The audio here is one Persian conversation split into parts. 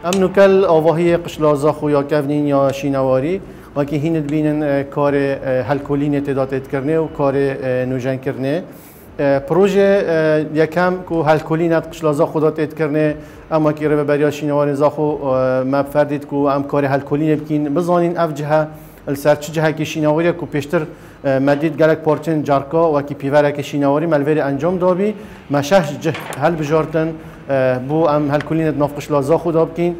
ام نوکل آواهی قشلازا خویا کفنین یا شینواری و که هیند بینن کار هلکولین تعدادت کرنه و کار نوجن کرنه پروژه یکم که هلکولینت قشلازا خودت ات کرنه اما که رو برای شینواری زاخو مفردید که ام کار هلکولین بکین بزانین اف جهه السر چه جهه که شینواری که پیشتر مدید گلک پارچن جارکا و که پیوره که شینواری ملوری انجام دابی مشش جه هل بجارتن بو ام هلکولین ناف قشلازا خدا بکین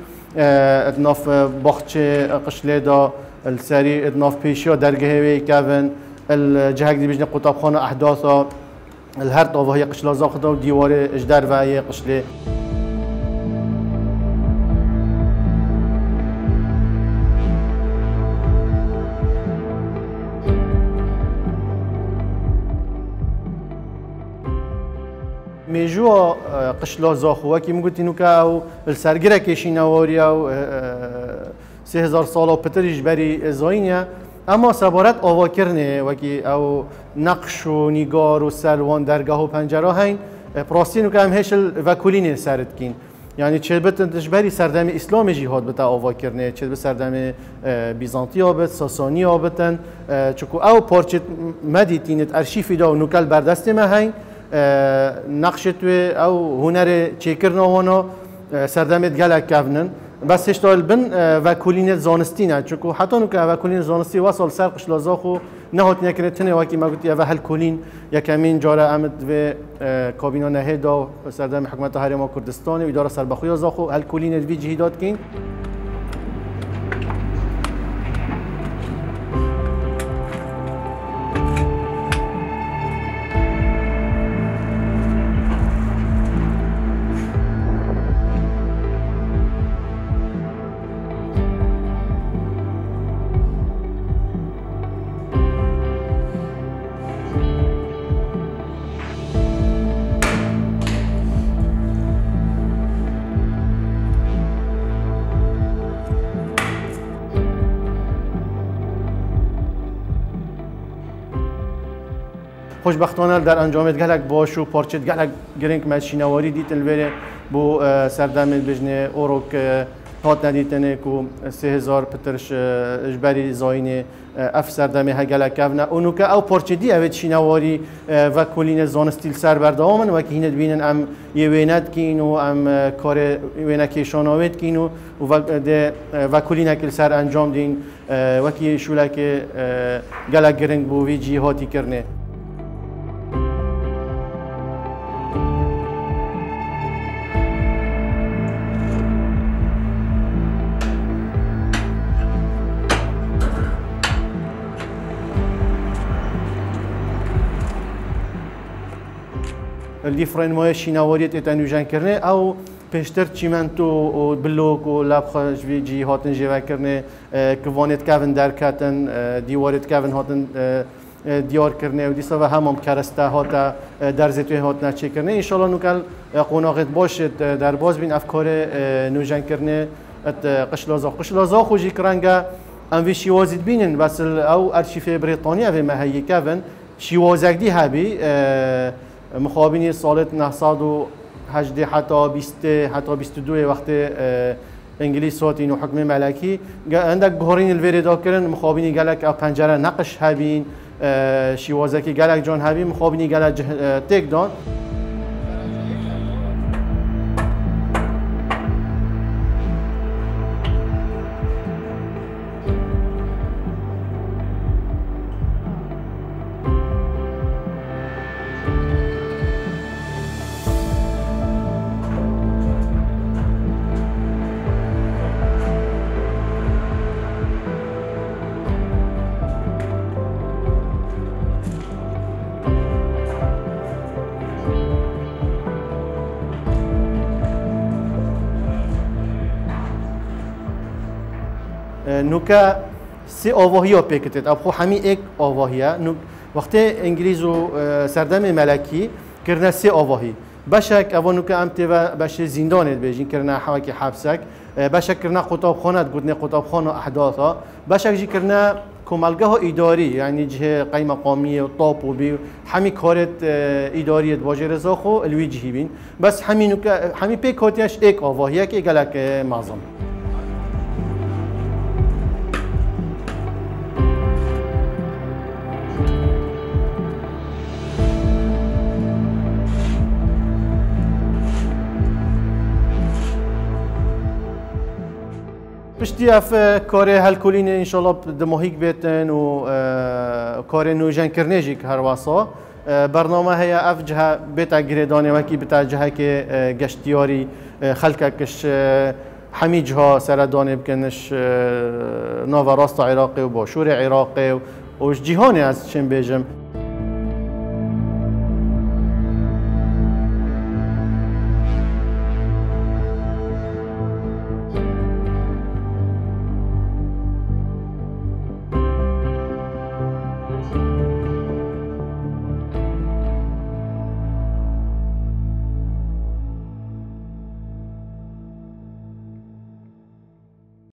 ناف باخچه قشله دا السری ناف پیشیا درگه وی کون الجهه دی بجن قطابخانه احداثا الهر طاوه قشلازا خدا و دیوار اجدر و قشله میجوا قشلازا خو کی میگوتی نو که او السرگره کشینواری او 3000 سال و پتریش بری زاینه اما سبارت آوا کرنه و کی او نقش و نگار و سلوان درگاه و پنجره هین پراستینو که هم هشل وکولین سرت کین یعنی چه بتنش بری سردم اسلام جهاد بتا آوا کرنه چه به سردم بیزانتی آبت ساسانی آبتن چکو او پارچه مدیتینت ارشیفی دا و نوکل بردست ما هین نقشت او هنر چیکرنا هونا سردمت گلک کفنن بس هشتال بن و کلین زانستینه چون حتی نو که و کلین زانستی وصل سر قشلازا خو نهات نکنه تنه وکی ما گفتی و هل کلین یکمین جاره امد و کابینا نهدا سردم حکومت هرما کردستان و اداره سربخوی زاخو هل کلین وی جهیدات کین خوشبختانه در انجامت گلک باش و پارچت گلک گرینگ ماشینواری دیتن وره بو سردم بجنه اوروک هات ندیتنه کو 3000 پترش اجباری زاینه اف سردم هگلک کفنه اونو که او پارچه دی اوید شینواری و کلین زانستیل سر بردامن و که هیند بینن ام یه ویند کین و ام کار وینکیشان آوید کین و کلین اکل سر انجام دین و که شولک گلک گرینگ بو وی جهاتی کرنه الديفرين مويه شيناوريت اتنوجان كرني او پیشتر چیمنتو و بلوک و لبخش وی جی هاتن جوا کرنه کوانت کاون در کاتن دیوارت کاون هاتن دیار کرنه و دیسا و همام کرسته هاتا در زیتوی هاتن چه کرنه ان شاء الله نوکل قناقت باشد در باز بین افکار نوجان کرنه ات قشلازا خوشی کرنگا ام وی شیوازید بینن بس او ارشیف بریتانیا و مهیه کاون شیوازک دی هبی مخابینی سالت 980 حتی 20 حتی 22 وقت انگلیس صوت اینو حکم ملکی عندك گهرین الوری دا کردن مخابینی گلک پنجره نقش هبین شیوازکی گلک جان هبین مخابینی گلک تک دان نوکا سی آواهی ها پیکتید اب خو همی ایک آواهیه وقتی انگلیز و سردم ملکی کرنا سی آواهی باشک اوانو که امتی و باش زندانت بیجین کرنا حواکی حبسک باشک کرنا خطاب خانت گودن خطاب خانه احداثا باشک جی کرنا کمالگاه اداری یعنی جه قیم مقامی و طاپ و بی همی کارت اداری واجر رزاخو الوی جهی بین بس همی پیکاتیش ایک آواهیه که گلک معظم پشتی اف کار هالکولین ان شاء الله دماهیک بیتن و کار نوجن کرنیجی که هر واسا برنامه هی اف جه بیت گریدانه وکی بیت جه که گشتیاری خلق کش همی جها سردانه بکنش نو راست عراقی و باشور عراقی و جهانی از چن بیجم